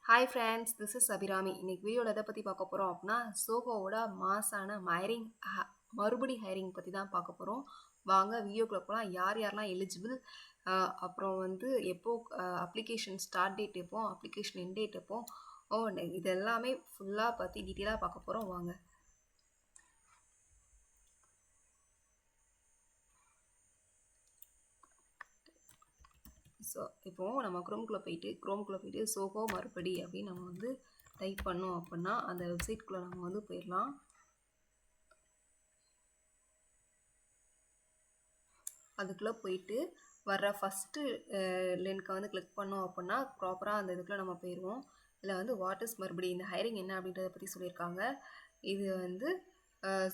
Hi friends, this is Abhirami. இன்னைக்கு வீடியோவில் எதை பற்றி பார்க்க போகிறோம் அப்படின்னா, சோகோவோட மாசான மறுபடி ஹைரிங் பற்றி தான் பார்க்க போகிறோம். வாங்க வீடியோக்குள்ள போகலாம். யார் யாரெல்லாம் எலிஜிபிள், அப்புறம் வந்து எப்போ அப்ளிகேஷன் ஸ்டார்ட் டேட் எப்போ, அப்ளிகேஷன் எண்ட் டேட் எப்போ, இது எல்லாமே ஃபுல்லாக பற்றி டீட்டெயிலாக பார்க்க போகிறோம். வாங்க. ஸோ இப்போது நம்ம குரோம்குள்ளே போயிட்டு சோகோ மறுபடி அப்படின்னு நம்ம வந்து டைப் பண்ணோம் அப்படின்னா அந்த வெப்சைட்குள்ளே நம்ம வந்து போயிடலாம். அதுக்குள்ளே போயிட்டு வர்ற ஃபஸ்ட்டு லிங்க்கை வந்து கிளிக் பண்ணோம் அப்படின்னா ப்ராப்பராக அந்த இதுக்குள்ளே நம்ம போயிடுவோம். இதில் வந்து வாட் இஸ் மறுபடி, இந்த ஹைரிங் என்ன அப்படின்றத பற்றி சொல்லியிருக்காங்க. இது வந்து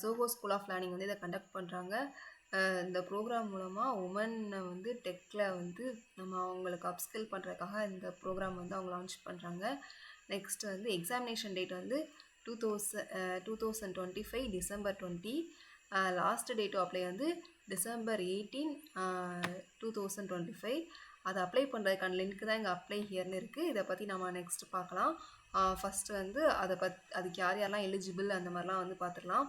சோகோ ஸ்கூல் ஆஃப் லேர்னிங் வந்து இதை கண்டக்ட் பண்ணுறாங்க. இந்த ப்ரோக்ராம் மூலமாக உமனை வந்து டெக்கில் வந்து நம்ம அவங்களுக்கு அப்ஸ்கில் பண்ணுறதுக்காக இந்த ப்ரோக்ராம் வந்து அவங்க லான்ச் பண்ணுறாங்க. நெக்ஸ்ட் வந்து எக்ஸாமினேஷன் டேட் வந்து 2025 December 20. Last date to apply வந்து டிசம்பர் 18, 2025. அதை அப்ளை பண்ணுறதுக்கான லிங்க் தான் இங்கே அப்ளை ஹியர்னு இருக்குது. இதை பற்றி நம்ம நெக்ஸ்ட் பார்க்கலாம். ஃபஸ்ட்டு வந்து அதுக்கு யாரெல்லாம் எலிஜிபிள் அந்த மாதிரிலாம் வந்து பார்த்துக்கலாம்.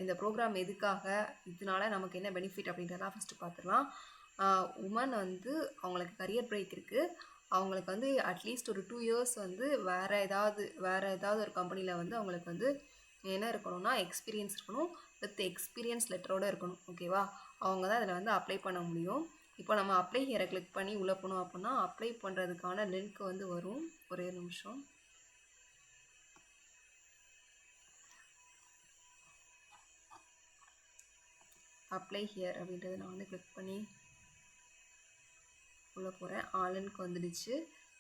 இந்த ப்ரோக்ராம் எதுக்காக, இதனால நமக்கு என்ன பெனிஃபிட் அப்படின்றதெல்லாம் ஃபஸ்ட்டு பார்த்துக்கலாம். உமன் வந்து அவங்களுக்கு கரியர் பிரேக் இருக்குது. அவங்களுக்கு வந்து அட்லீஸ்ட் ஒரு 2 இயர்ஸ் வந்து வேறு ஏதாவது ஒரு கம்பெனியில் வந்து அவங்களுக்கு வந்து என்ன இருக்கணும்னா எக்ஸ்பீரியன்ஸ் இருக்கணும், வித் எக்ஸ்பீரியன்ஸ் லெட்டரோடு இருக்கணும். ஓகேவா? அவங்க தான் இதில் வந்து அப்ளை பண்ண முடியும். இப்போ நம்ம அப்ளை ஹியரை கிளிக் பண்ணி உள்ளே போனோம் அப்படின்னா அப்ளை பண்ணுறதுக்கான லிங்க் வந்து வரும். ஒரே நிமிஷம். அப்ளை ஹியர் அப்படின்றத நான் வந்து கிளிக் பண்ணி உள்ளே போகிறேன். ஆன்லைனுக்கு வந்துடுச்சு.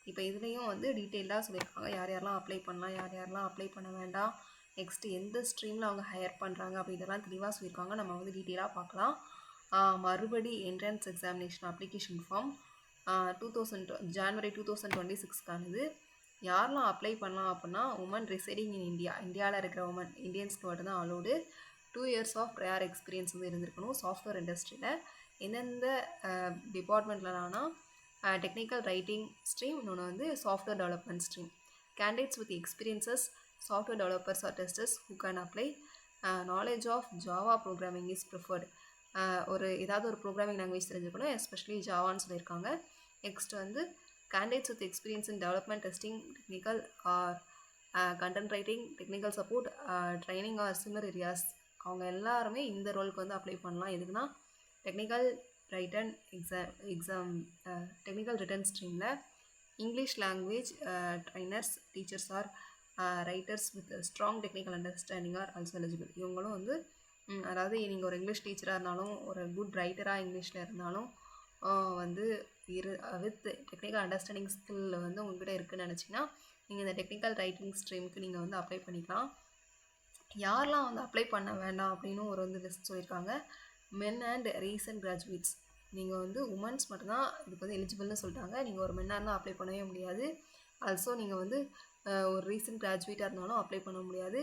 இப்போ இதுலேயும் வந்து டீட்டெயிலாக சொல்லியிருக்காங்க யார் யாரெல்லாம் அப்ளை பண்ணலாம், யார் யாரெல்லாம் அப்ளை பண்ண வேண்டாம், நெக்ஸ்ட்டு எந்த ஸ்ட்ரீமில் அவங்க ஹையர் பண்ணுறாங்க அப்படின்றதெல்லாம் தெளிவாக சொல்லியிருக்காங்க. நம்ம வந்து டீட்டெயிலாக பார்க்கலாம். மறுபடி என்ட்ரன்ஸ் எக்ஸாமினேஷன் அப்ளிகேஷன் ஃபார்ம் ஜனவரி 2026க்கானது. யாரெல்லாம் அப்ளை பண்ணலாம் அப்படின்னா உமன் ரிசைடிங் இன் இந்தியாவில் இருக்கிற உமன் இந்தியன்ஸ்க்கு மட்டும்தான் allowed. 2 years of prior experience வந்து இருந்திருக்கணும். சாஃப்ட்வேர் இண்டஸ்ட்ரியில் எந்தெந்த டிபார்ட்மெண்ட்லனா டெக்னிக்கல் ரைட்டிங் ஸ்ட்ரீம், இன்னொன்று வந்து software development stream. Candidates with experiences software developers or testers who can apply. Knowledge of Java programming is preferred. ஏதாவது ஒரு ப்ரோக்ராமிங் லாங்குவேஜ் தெரிஞ்சுக்கணும், எஸ்பெஷலி ஜாவான்னு சொல்லியிருக்காங்க. நெக்ஸ்ட் வந்து candidates with experience in development, testing, technical or content writing, technical support, training or similar areas. அவங்க எல்லாருமே இந்த ரோலுக்கு வந்து அப்ளை பண்ணலாம். எதுக்குன்னா டெக்னிக்கல் ரிட்டன் ஸ்ட்ரீமில் English language trainers, teachers or writers with strong technical understanding are also eligible. இவங்களும் வந்து அதாவது நீங்கள் ஒரு இங்கிலீஷ் டீச்சராக இருந்தாலும், ஒரு குட் ரைட்டராக இங்கிலீஷில் இருந்தாலும் வந்து வித் டெக்னிக்கல் அண்டர்ஸ்டாண்டிங் ஸ்கில் வந்து உங்கள்கிட்ட இருக்குதுன்னு நினச்சிங்கன்னா நீங்கள் இந்த டெக்னிக்கல் ரைட்டிங் ஸ்ட்ரீமுக்கு நீங்கள் வந்து அப்ளை பண்ணிக்கலாம். யாரெல்லாம் வந்து அப்ளை பண்ண வேண்டாம் அப்படின்னு ஒரு வந்து லிஸ்ட் சொல்லியிருக்காங்க. Men and recent graduates. நீங்கள் வந்து உமன்ஸ் மட்டும்தான் இதுக்கு வந்து எலிஜிபிள்னு சொல்லிட்டாங்க. நீங்கள் ஒரு மென்னாக இருந்தால் அப்ளை பண்ணவே முடியாது. ஆல்சோ நீங்கள் வந்து ஒரு ரீசன்ட் கிராஜுவேட்டாக இருந்தாலும் அப்ளை பண்ண முடியாது.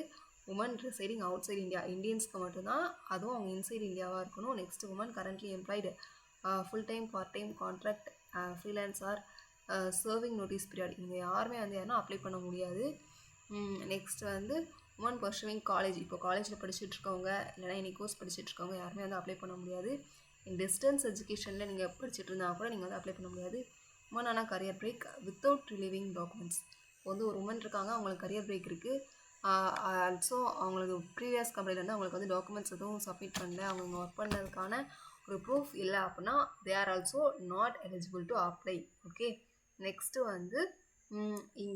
Women residing outside India, இந்தியன்ஸ்க்கு மட்டும்தான், அதுவும் அவங்க இன்சைட் இந்தியாவாக இருக்கணும். Next women currently employed, full time, part time, contract, freelance or serving notice period. இங்கே யாருமே வந்து யாருன்னா அப்ளை பண்ண முடியாது. நெக்ஸ்ட் வந்து உமன் பர்சுவிங் காலேஜ், இப்போ காலேஜில் படிச்சுட்டு இருக்கவங்க இல்லைனா எனி கோர்ஸ் படிச்சுட்டு இருக்கவங்க யாருமே வந்து அப்ளை பண்ண முடியாது. டிஸ்டன்ஸ் எஜுகேஷனில் நீங்கள் படிச்சுட்டு இருந்தால் கூட நீங்கள் வந்து அப்ளை பண்ண முடியாது. உமன் ஆனால் career break without relieving documents. இப்போ வந்து ஒரு உமன் இருக்காங்க, அவங்களுக்கு கரியர் பிரேக் இருக்குது. ஆல்சோ அவங்களுக்கு ப்ரீவியஸ் கம்பெனியில் வந்து அவங்களுக்கு வந்து டாக்குமெண்ட்ஸ் எதுவும் சப்மிட் பண்ணல, அவங்க ஒர்க் பண்ணதுக்கான ஒரு ப்ரூஃப் இல்லை அப்படின்னா they are also not eligible to apply. Okay. Next வந்து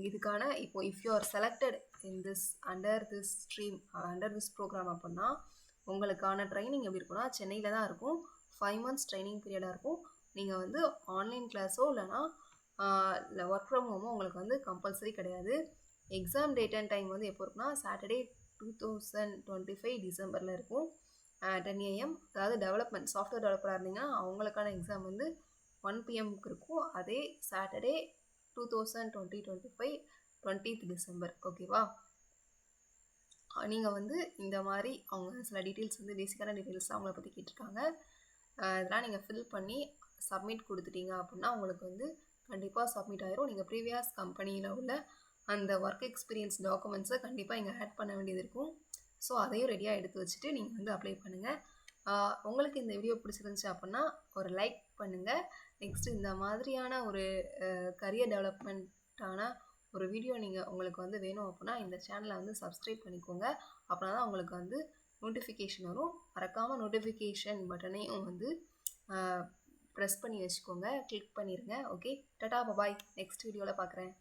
இதுக்கான இப்போ if you are selected in this under this program அப்படின்னா உங்களுக்கான ட்ரைனிங் எப்படி இருக்குன்னா சென்னையில் தான் இருக்கும். 5 months ட்ரைனிங் பீரியடாக இருக்கும். நீங்கள் வந்து ஆன்லைன் கிளாஸோ இல்லைனா இல்லை ஒர்க் ஃப்ரம் ஹோமோ உங்களுக்கு வந்து கம்பல்சரி கிடையாது. எக்ஸாம் டேட் அண்ட் டைம் வந்து எப்போ இருக்குன்னா சாட்டர்டே 2025 டிசம்பரில் இருக்கும். 10 AM. அதாவது டெவலப்மெண்ட் சாஃப்ட்வேர் டெவலப்பராக இருந்தீங்கன்னா அவங்களுக்கான எக்ஸாம் வந்து 1 PM இருக்கும். அதே சாட்டர்டே 2025 20th டிசம்பர். ஓகேவா? நீங்கள் வந்து இந்த மாதிரி அவங்க சில டீட்டெயில்ஸ் வந்து பேசிக்கான டீட்டெயில்ஸ் அவங்கள பற்றி கேட்டிருக்காங்க. இதெல்லாம் நீங்கள் ஃபில் பண்ணி சப்மிட் கொடுத்துட்டீங்க அப்படின்னா உங்களுக்கு வந்து கண்டிப்பாக சப்மிட் ஆயிரும். நீங்கள் ப்ரீவியஸ் கம்பெனியில் உள்ள அந்த ஒர்க் எக்ஸ்பீரியன்ஸ் டாக்குமெண்ட்ஸை கண்டிப்பாக இங்கே ஆட் பண்ண வேண்டியது இருக்கும். ஸோ அதையும் ரெடியாக எடுத்து வச்சுட்டு நீங்கள் வந்து அப்ளை பண்ணுங்கள். உங்களுக்கு இந்த வீடியோ பிடிச்சிருந்துச்சு அப்படின்னா ஒரு லைக் பண்ணுங்கள். நெக்ஸ்ட்டு இந்த மாதிரியான ஒரு கரியர் டெவலப்மெண்ட்டான ஒரு வீடியோ உங்களுக்கு வந்து வேணும் அப்படின்னா இந்த சேனலை வந்து சப்ஸ்கிரைப் பண்ணிக்கோங்க. அப்படின்னா தான் உங்களுக்கு வந்து நோட்டிஃபிகேஷன் வரும். மறக்காமல் நோட்டிஃபிகேஷன் பட்டனையும் வந்து ப்ரெஸ் பண்ணி வச்சுக்கோங்க, கிளிக் பண்ணிடுங்க. ஓகே, டாடா பாய். நெக்ஸ்ட் வீடியோவில் பார்க்குறேன்.